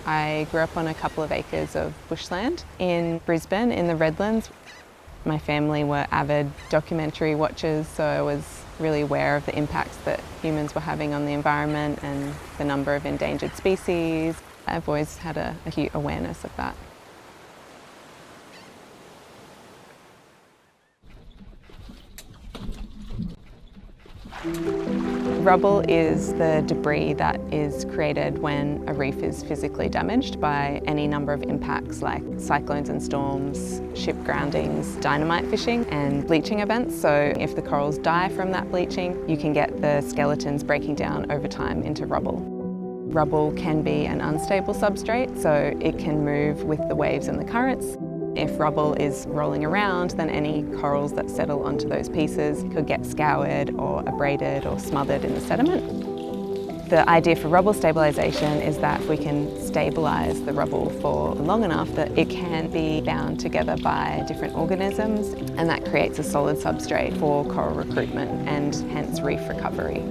I grew up on a couple of acres of bushland in Brisbane in the Redlands. My family were avid documentary watchers, so I was really aware of the impacts that humans were having on the environment and the number of endangered species. I've always had an acute awareness of that. Rubble is the debris that is created when a reef is physically damaged by any number of impacts like cyclones and storms, ship groundings, dynamite fishing and bleaching events. So if the corals die from that bleaching, you can get the skeletons breaking down over time into rubble. Rubble can be an unstable substrate, so it can move with the waves and the currents. If rubble is rolling around, then any corals that settle onto those pieces could get scoured or abraded or smothered in the sediment. The idea for rubble stabilisation is that we can stabilise the rubble for long enough that it can be bound together by different organisms, and that creates a solid substrate for coral recruitment and hence reef recovery.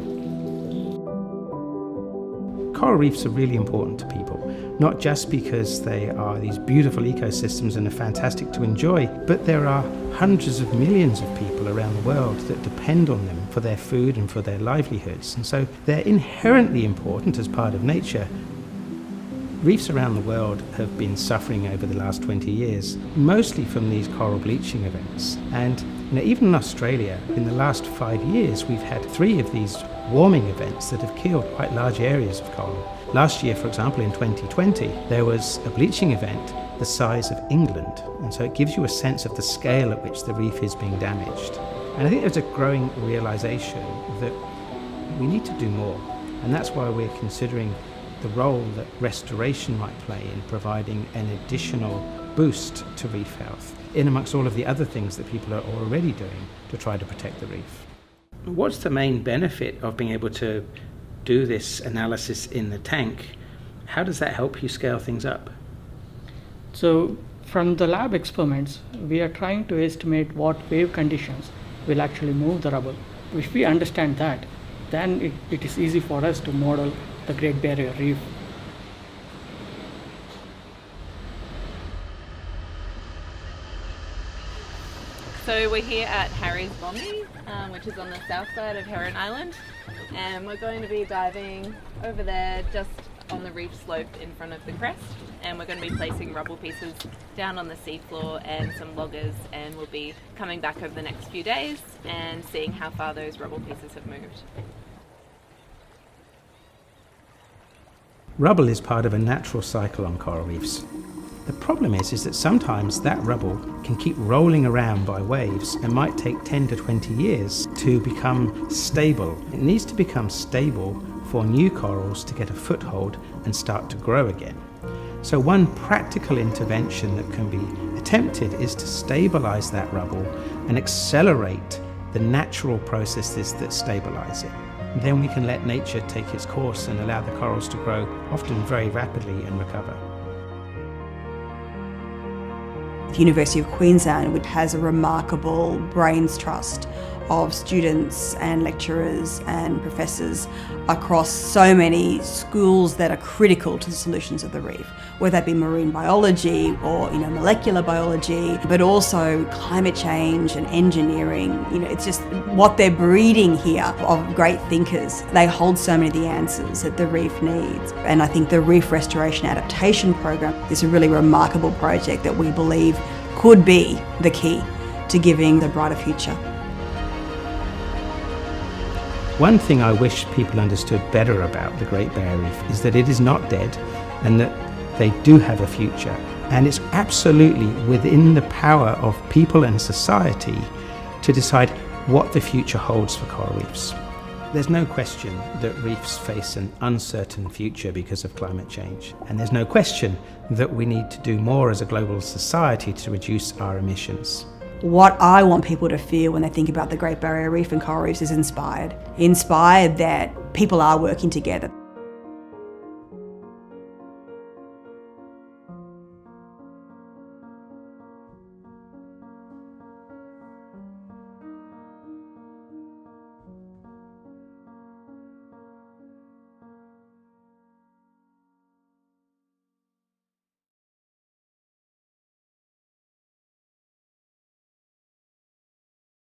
Coral reefs are really important to people, not just because they are these beautiful ecosystems and are fantastic to enjoy, but there are hundreds of millions of people around the world that depend on them for their food and for their livelihoods, and so they're inherently important as part of nature. Reefs around the world have been suffering over the last 20 years, mostly from these coral bleaching events. And even in Australia, in the last 5 years, we've had 3 of these warming events that have killed quite large areas of coral. Last year, for example, in 2020, there was a bleaching event the size of England. And so it gives you a sense of the scale at which the reef is being damaged. And I think there's a growing realization that we need to do more. And that's why we're considering the role that restoration might play in providing an additional boost to reef health, in amongst all of the other things that people are already doing to try to protect the reef. What's the main benefit of being able to do this analysis in the tank? How does that help you scale things up? So from the lab experiments, we are trying to estimate what wave conditions will actually move the rubble. If we understand that, then it is easy for us to model the Great Barrier Reef. So we're here at Harry's Bommy, which is on the south side of Heron Island, and we're going to be diving over there just on the reef slope in front of the crest, and we're going to be placing rubble pieces down on the seafloor and some loggers, and we'll be coming back over the next few days and seeing how far those rubble pieces have moved. Rubble is part of a natural cycle on coral reefs. The problem is that sometimes that rubble can keep rolling around by waves and might take 10 to 20 years to become stable. It needs to become stable for new corals to get a foothold and start to grow again. So one practical intervention that can be attempted is to stabilize that rubble and accelerate the natural processes that stabilize it. Then we can let nature take its course and allow the corals to grow, often very rapidly, and recover. The University of Queensland, which has a remarkable brains trust of students and lecturers and professors across so many schools that are critical to the solutions of the reef, whether that be marine biology or molecular biology, but also climate change and engineering. It's just what they're breeding here of great thinkers. They hold so many of the answers that the reef needs. And I think the Reef Restoration Adaptation Program is a really remarkable project that we believe could be the key to giving the brighter future. One thing I wish people understood better about the Great Barrier Reef is that it is not dead and that they do have a future. And it's absolutely within the power of people and society to decide what the future holds for coral reefs. There's no question that reefs face an uncertain future because of climate change. And there's no question that we need to do more as a global society to reduce our emissions. What I want people to feel when they think about the Great Barrier Reef and coral reefs is inspired. Inspired that people are working together.